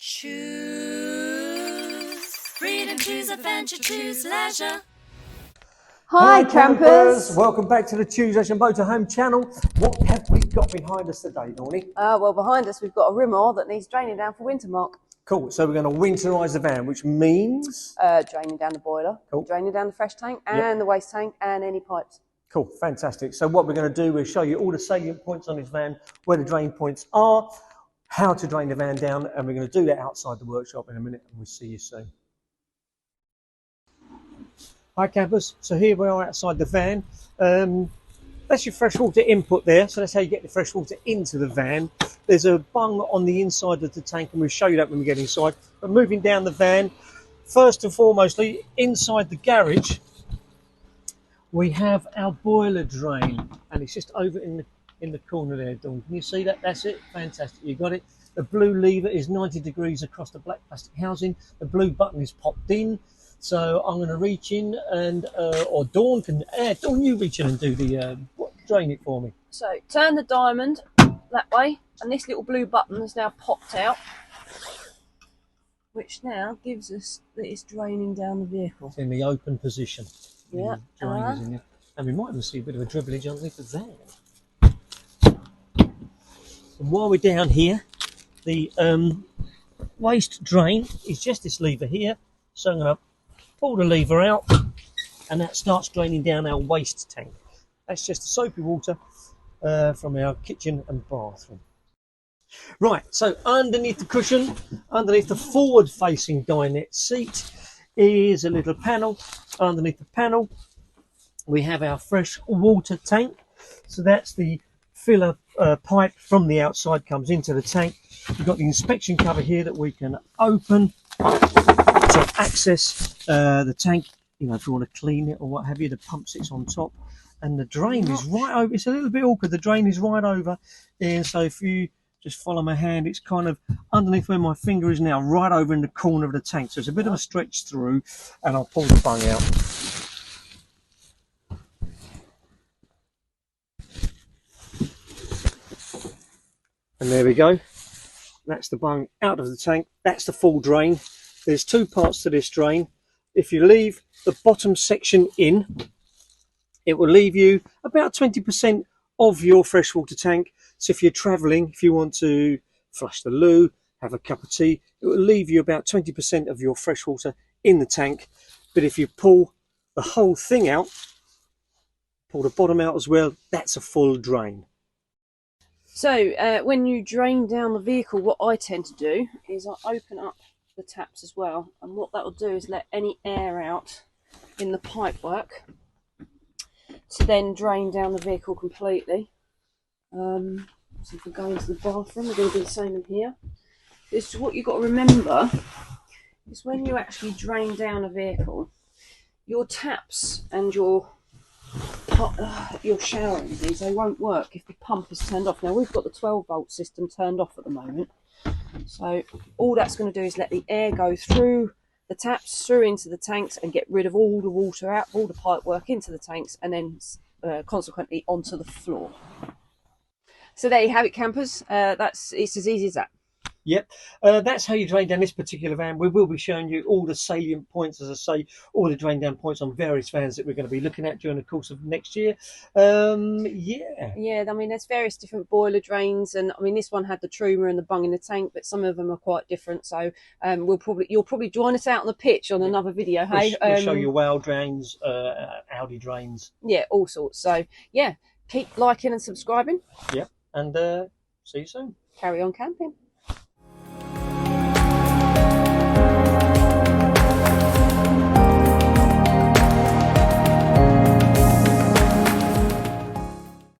Choose freedom, choose adventure, choose leisure. Hi campers! Welcome back to the Choose Leisure Motorhome channel. What have we got behind us today, Dawney? Well, behind us we've got a rimmer that needs draining down for winter, Mark. Cool, so we're going to winterise the van, which means? Draining down the boiler, cool. Draining down the fresh tank and the waste tank and any pipes. Cool, fantastic. So what we're going to do is show you all the salient points on this van, where the drain points are, how to drain the van down, and we're going to do that outside the workshop in a minute, and we'll see you soon. Hi campers, so here we are outside the van. That's your freshwater input there, so that's how you get the freshwater into the van. There's a bung on the inside of the tank, and we'll show you that when we get inside. But moving down the van, first and foremostly, inside the garage, we have our boiler drain, and it's just over in the corner there, Dawn. Can you see that? That's it. Fantastic. You got it. The blue lever is 90 degrees across the black plastic housing. The blue button is popped in. So I'm going to reach in and, or Dawn can, Dawn, you reach in and do the, drain it for me. So turn the diamond that way, and this little blue button has now popped out, which now gives us that it's draining down the vehicle. It's in the open position. Yeah. Drain is in there. And we might even see a bit of a dribblage underneath the van. And while we're down here, the waste drain is just this lever here. So I'm going to pull the lever out, and that starts draining down our waste tank. That's just the soapy water from our kitchen and bathroom. Right, so underneath the cushion, underneath the forward-facing dinette seat, is a little panel. Underneath the panel, we have our fresh water tank. So that's the filler pipe from the outside comes into the tank. We've got the inspection cover here that we can open to access the tank, you know, if you want to clean it or what have you. The pump sits on top, and the drain is right over. It's a little bit awkward. The drain is right over, and so if you just follow my hand, it's kind of underneath where my finger is now, right over in the corner of the tank. So it's a bit of a stretch through, and I'll pull the bung out. And there we go. That's the bung out of the tank. That's the full drain. There's two parts to this drain. If you leave the bottom section in, it will leave you about 20% of your freshwater tank. So if you're travelling, if you want to flush the loo, have a cup of tea, it will leave you about 20% of your freshwater in the tank. But if you pull the whole thing out, pull the bottom out as well, that's a full drain. So when you drain down the vehicle, what I tend to do is I open up the taps as well, and what that will do is let any air out in the pipework to then drain down the vehicle completely. So if we go into the bathroom, we're going to do the same in here. This is what you've got to remember, is when you actually drain down a vehicle, your taps and your showering things, they won't work if the pump is turned off. Now we've got the 12-volt system turned off at the moment, so all that's going to do is let the air go through the taps, through into the tanks, and get rid of all the water out, all the pipe work into the tanks, and then consequently onto the floor. So there you have it, campers. It's as easy as that. Yep, that's how you drain down this particular van. We will be showing you all the salient points, as I say, all the drain down points on various vans that we're going to be looking at during the course of next year. Yeah, I mean, there's various different boiler drains, and I mean, this one had the truma and the bung in the tank, but some of them are quite different. So you'll probably join us out on the pitch on another video. Hey, we'll show you WOW drains, Audi drains. Yeah, all sorts. So yeah, keep liking and subscribing. Yep, and see you soon. Carry on camping.